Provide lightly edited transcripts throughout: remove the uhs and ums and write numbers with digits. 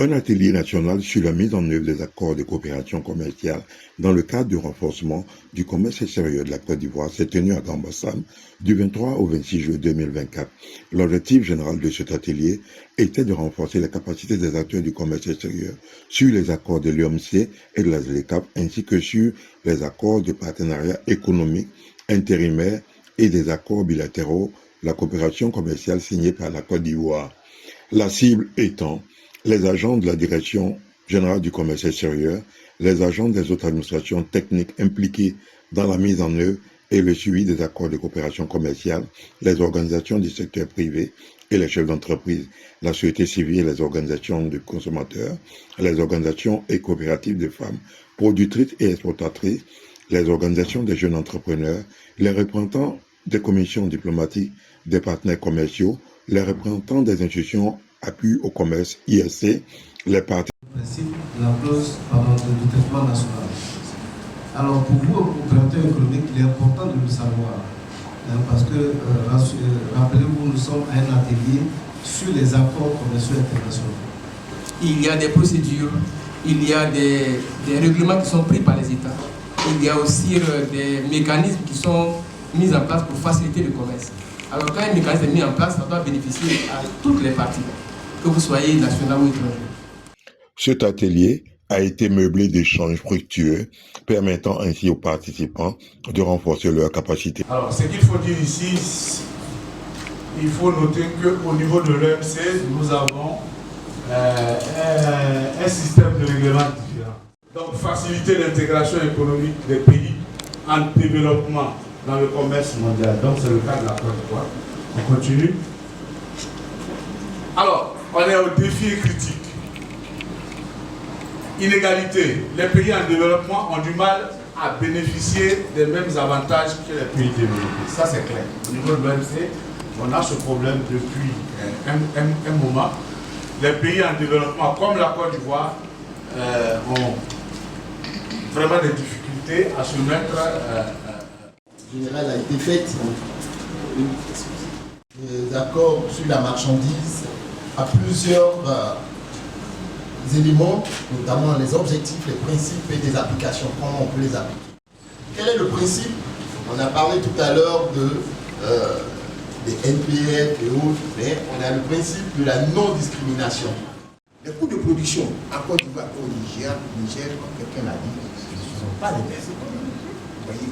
Un atelier national sur la mise en œuvre des accords de coopération commerciale dans le cadre du renforcement du commerce extérieur de la Côte d'Ivoire s'est tenu à Grand-Bassam du 23 au 26 juillet 2024. L'objectif général de cet atelier était de renforcer la capacité des acteurs du commerce extérieur sur les accords de l'UEMOA et de la ZLECAf ainsi que sur les accords de partenariat économique intérimaire et des accords bilatéraux, la coopération commerciale signée par la Côte d'Ivoire. La cible étant les agents de la Direction générale du commerce extérieur, les agents des autres administrations techniques impliquées dans la mise en œuvre et le suivi des accords de coopération commerciale, les organisations du secteur privé et les chefs d'entreprise, la société civile et les organisations de consommateurs, les organisations et coopératives de femmes productrices et exportatrices, les organisations des jeunes entrepreneurs, les représentants des commissions diplomatiques des partenaires commerciaux, les représentants des institutions appui au commerce, ISC, les parties. Le principe de la clause du traitement national. Alors pour vous, opérateurs économiques, il est important de le savoir. Parce que, rappelez-vous, nous sommes à un atelier sur les accords commerciaux internationaux. Il y a des procédures, il y a des règlements qui sont pris par les États. Il y a aussi des mécanismes qui sont mis en place pour faciliter le commerce. Alors quand un mécanisme est mis en place, ça doit bénéficier à toutes les parties, que vous soyez national ou étranger. Cet atelier a été meublé d'échanges fructueux, permettant ainsi aux participants de renforcer leur capacité. Alors, ce qu'il faut dire ici, il faut noter qu'au niveau de l'OMC, nous avons un système de règlement différent. Donc, faciliter l'intégration économique des pays en développement dans le commerce mondial. Donc, c'est le cas de la Côte d'Ivoire. On continue. Alors, on est au défi critique. Inégalité. Les pays en développement ont du mal à bénéficier des mêmes avantages que les pays développés. Ça, c'est clair. Au niveau de l'OMC, on a ce problème depuis un moment. Les pays en développement, comme la Côte d'Ivoire, ont vraiment des difficultés à se mettre... générale a été faite. Les accords sur la marchandise à plusieurs éléments, notamment les objectifs, les principes et des applications, comment on peut les appliquer. Quel est le principe? On a parlé tout à l'heure des NPF et autres, mais on a le principe de la non-discrimination. Les coûts de production en Côte d'Ivoire au Niger, comme quelqu'un l'a dit, ce ne sont pas les mêmes. Vous voyez?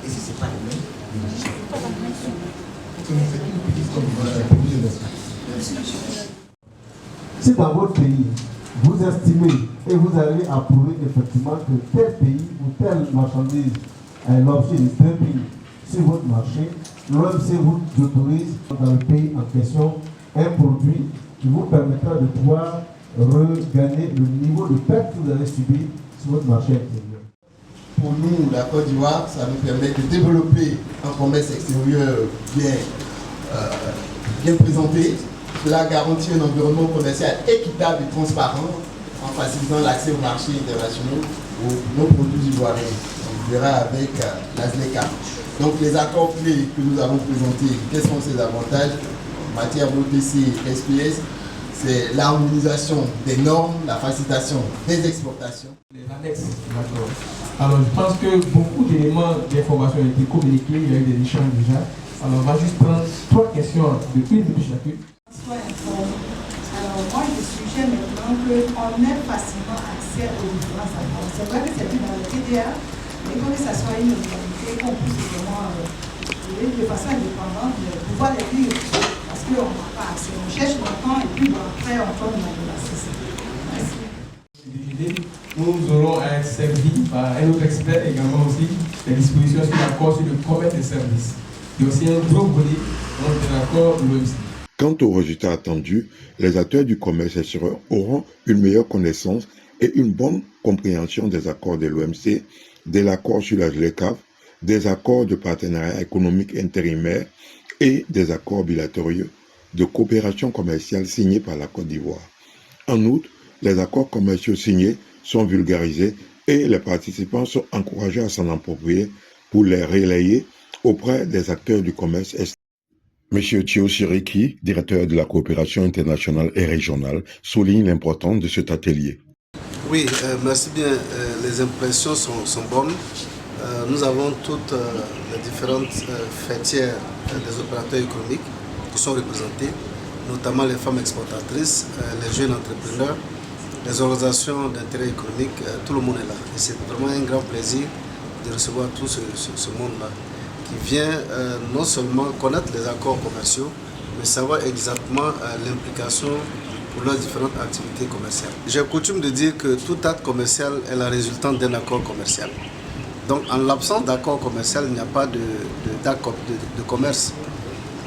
Et si ce n'est pas les mêmes, le Niger n'est pas les mêmes. Si dans votre pays, vous estimez et vous allez approuver effectivement que tel pays ou telle marchandise est l'objet de dumping sur votre marché, l'OMC vous autorise dans le pays en question un produit qui vous permettra de pouvoir regagner le niveau de perte que vous avez subi sur votre marché intérieur. Pour nous, la Côte d'Ivoire, ça nous permet de développer un commerce extérieur bien présenté. Cela garantit un environnement commercial équitable et transparent en facilitant l'accès aux marchés internationaux pour nos produits ivoiriens. On verra avec la ZLECAf. Donc les accords clés que nous avons présentés, quels sont ces avantages en matière d'OTC et SPS? C'est l'harmonisation des normes, la facilitation des exportations. Les annexes, d'accord. Alors je pense que beaucoup d'éléments d'information ont été communiqués, il y a eu des échanges déjà. Alors on va juste prendre 3 questions de 1 minute chacune. Alors moi je suggère maintenant qu'on ait facilement accès aux différents accords. C'est vrai que c'est plus dans le TDA, mais il faut que ça soit une autorité qu'on puisse vraiment de façon indépendante pouvoir les lire. Parce qu'on n'a pas accès. On cherche longtemps et puis après on tombe dans la société. Merci. Nous aurons un servi par un autre expert également aussi, des dispositions sur l'accord sur le commerce des services. Il y a aussi un gros volet de l'accord de l'OMC. Quant aux résultats attendus, les acteurs du commerce extérieur auront une meilleure connaissance et une bonne compréhension des accords de l'OMC, de l'accord sur la ZLECAf, des accords de partenariat économique intérimaire et des accords bilatéraux de coopération commerciale signés par la Côte d'Ivoire. En outre, les accords commerciaux signés sont vulgarisés et les participants sont encouragés à s'en approprier pour les relayer auprès des acteurs du commerce extérieur. Monsieur Thio Siriki, directeur de la coopération internationale et régionale, souligne l'importance de cet atelier. Oui, merci bien. Les impressions sont bonnes. Nous avons toutes les différentes fêtières des opérateurs économiques qui sont représentés, notamment les femmes exportatrices, les jeunes entrepreneurs, les organisations d'intérêt économique, tout le monde est là. Et c'est vraiment un grand plaisir de recevoir tout ce monde-là qui vient non seulement connaître les accords commerciaux, mais savoir exactement l'implication pour leurs différentes activités commerciales. J'ai coutume de dire que tout acte commercial est la résultante d'un accord commercial. Donc en l'absence d'accord commercial, il n'y a pas de commerce.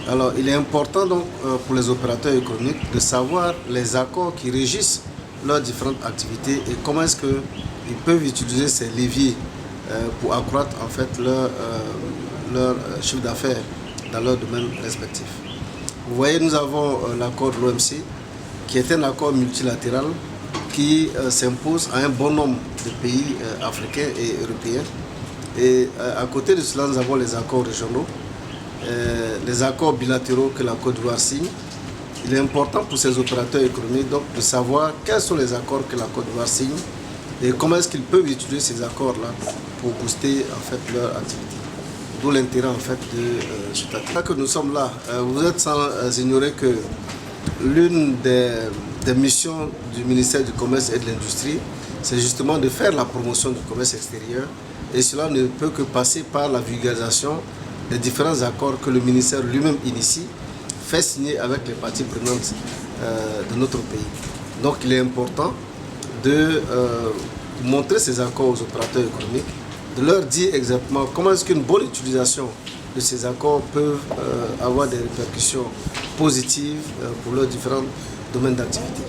Alors il est important donc pour les opérateurs économiques de savoir les accords qui régissent leurs différentes activités et comment est-ce qu'ils peuvent utiliser ces leviers pour accroître en fait leur chiffre d'affaires dans leur domaine respectif. Vous voyez, nous avons l'accord de l'OMC qui est un accord multilatéral qui s'impose à un bon nombre de pays africains et européens. Et à côté de cela, nous avons les accords régionaux, les accords bilatéraux que la Côte d'Ivoire signe. Il est important pour ces opérateurs économiques donc, de savoir quels sont les accords que la Côte d'Ivoire signe et comment est-ce qu'ils peuvent utiliser ces accords-là pour booster en fait, leur activité. D'où l'intérêt en fait de cet accord. Que nous sommes là, vous êtes sans ignorer que l'une des missions du ministère du Commerce et de l'Industrie, c'est justement de faire la promotion du commerce extérieur. Et cela ne peut que passer par la vulgarisation des différents accords que le ministère lui-même initie, fait signer avec les parties prenantes de notre pays. Donc il est important de montrer ces accords aux opérateurs économiques, de leur dire exactement comment est-ce qu'une bonne utilisation de ces accords peuvent avoir des répercussions positives pour leurs différents domaines d'activité.